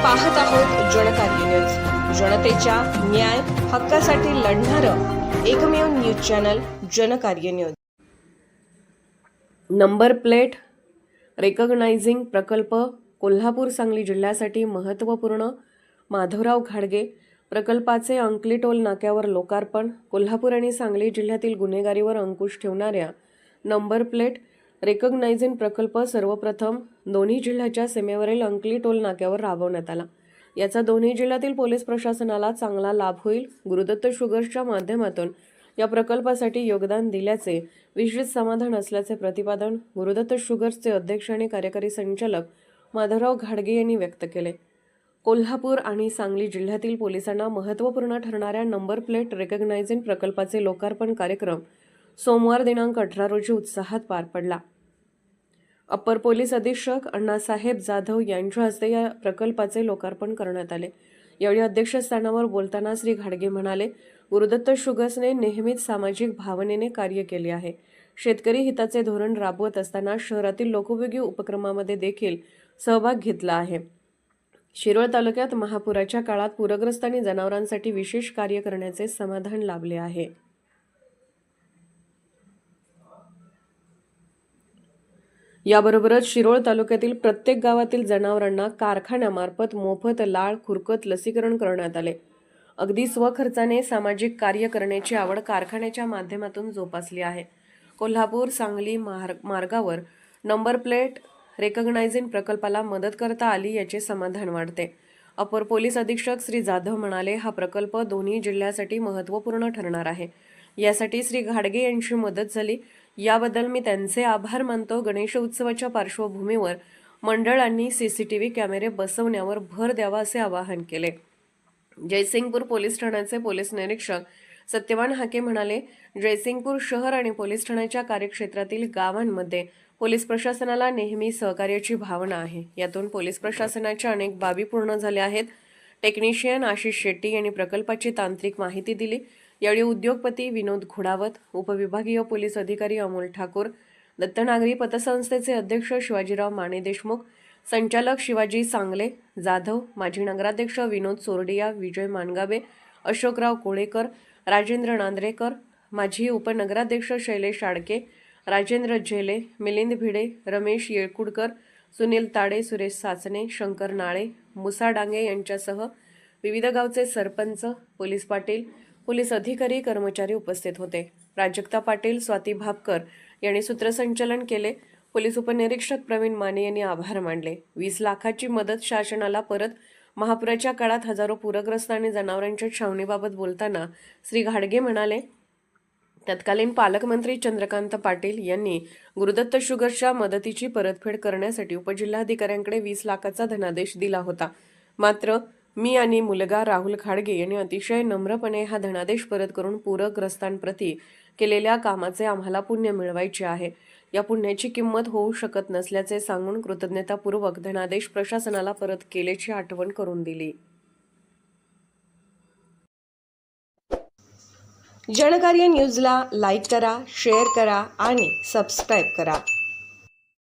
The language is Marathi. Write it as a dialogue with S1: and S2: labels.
S1: पाहत आहोत जनकार्य न्यूज, जनतेच्या न्याय हक्कासाठी लढणारं एकमेव news channel Jankarya news. Number plate recognising प्रकल्प कोल्हापूर सांगली जिल्ह्यासाठी महत्त्वपूर्ण। माधवराव घाडगे प्रकल्पाचे अंकली टोल नाक्यावर लोकार्पण। कोल्हापूर आणि सांगली जिल्ह्यातील गुन्हेगारीवर अंकुश ठेवणाऱ्या नंबर प्लेट रेकग्नायझिंग प्रकल्प सर्वप्रथम दोन्ही जिल्ह्याच्या सीमेवरील अंकली टोल नाक्यावर राबवण्यात आला। याचा दोन्ही जिल्ह्यातील पोलीस प्रशासनाला चांगला लाभ होईल। गुरुदत्त शुगर्सच्या माध्यमातून या प्रकल्पासाठी योगदान दिल्याचे विशेष समाधान असल्याचे प्रतिपादन गुरुदत्त शुगर्सचे अध्यक्ष आणि कार्यकारी संचालक माधवराव घाडगे यांनी व्यक्त केले। कोल्हापूर आणि सांगली जिल्ह्यातील पोलिसांना महत्त्वपूर्ण ठरणाऱ्या नंबर प्लेट रेकग्नायझिंग प्रकल्पाचे लोकार्पण कार्यक्रम सोमवार दिनांक 18 रोजी उत्साहात पार पडला। अप्पर पोलीस अधीक्षक अण्णासाहेब जाधव यांच्या हस्ते या प्रकल्पाचे लोकार्पण करण्यात आले। यावेळी अध्यक्षस्थानावर बोलताना श्री घाडगे म्हणाले, गुरुदत्त शुगर्सने नेहमीच सामाजिक भावनेने कार्य केले आहे। शेतकरी हिताचे धोरण राबवत असताना शहरातील लोकोपयोगी उपक्रमामध्ये देखील सहभाग घेतला आहे। शिरोळ तालुक्यात महापुराच्या काळात पूरग्रस्त आणि जनावरांसाठी विशेष कार्य करण्याचे समाधान लाभले आहे। याबरोबरच शिरोळ तालुक्यातील प्रत्येक गावातील जनावरांना कारखान्यामार्फत मोफत लाळ खुरकत लसीकरण करण्यात आले। अगदी स्वखर्चाने सामाजिक कार्य करण्याची आवड कारखान्याच्या माध्यमातून जोपासली आहे। कोल्हापूर सांगली मार्गावर नंबर प्लेट रेकग्नायझिंग प्रकल्पाला मदत करता आली याचे समाधान वाटते। अपर पोलीस अधीक्षक श्री जाधव म्हणाले, हा प्रकल्प दोन्ही जिल्ह्यासाठी महत्त्वपूर्ण ठरणार आहे। यासाठी श्री घाडगे यांची मदत झाली, याबद्दल मी त्यांचे आभार मानतो। गणेश उत्सवाच्या पार्श्वभूमीवर मंडळांनी सीसीटीव्ही कॅमेरे बसवण्यावर भर द्यावा असे आवाहन केले। जयसिंगपूर पोलीस ठाण्याचे पोलीस निरीक्षक सत्यवान हाके म्हणाले, जयसिंगपूर शहर आणि पोलीस ठाण्याच्या कार्यक्षेत्रातील गावांमध्ये पोलीस प्रशासनाला नेहमी सहकार्याची भावना आहे। यातून पोलीस प्रशासनाच्या अनेक बाबी पूर्ण झाल्या आहेत। टेक्निशियन आशिष शेट्टी यांनी प्रकल्पाची तांत्रिक माहिती दिली। यावेळी उद्योगपती विनोद घोडावत, उपविभागीय पोलीस अधिकारी अमोल ठाकूर, दत्तनागरी पतसंस्थेचे अध्यक्ष शिवाजीराव माने देशमुख, संचालक शिवाजी सांगले जाधव, माजी नगराध्यक्ष विनोद सोरडिया, विजय मानगावे, अशोकराव कोळेकर, राजेंद्र नांद्रेकर, माजी उपनगराध्यक्ष शैलेश आडके, राजेंद्र झेले, मिलिंद भिडे, रमेश येळकुडकर, सुनील ताडे, सुरेश साचने, शंकर नाळे, मुसा डांगे यांच्यासह विविध गावचे सरपंच, पोलीस पाटील, पोलीस अधिकारी, कर्मचारी उपस्थित होते। प्राजक्ता पाटील, स्वाती भापकर यांनी सूत्रसंचालन केले। पोलीस उपनिरीक्षक प्रवीण माने यांनी आभार मानले। 20 लाखाची मदत शासनाला परत। महापुराच्या काळात हजारो पूरग्रस्त आणि जनावरांच्या छावणीबाबत बोलताना श्री घाडगे म्हणाले, तत्कालीन पालकमंत्री चंद्रकांत पाटील यांनी गुरुदत्त शुगर्सच्या मदतीची परतफेड करण्यासाठी उपजिल्हाधिकाऱ्यांकडे 20 लाखाचा धनादेश दिला होता। मात्र मी आणि मुलगा राहुल घाडगे यांनी अतिशय नम्रपणे हा धनादेश परत करून पूरग्रस्तांप्रती केलेल्या कामाचे आम्हाला पुण्य मिळवायचे आहे। या पुण्याची किंमत होऊ शकत नसल्याचे सांगून कृतज्ञतापूर्वक धनादेश प्रशासनाला परत केल्याची आठवण करून दिली। जनकार्य न्यूजला लाईक करा, शेअर करा आणि सबस्क्राईब करा।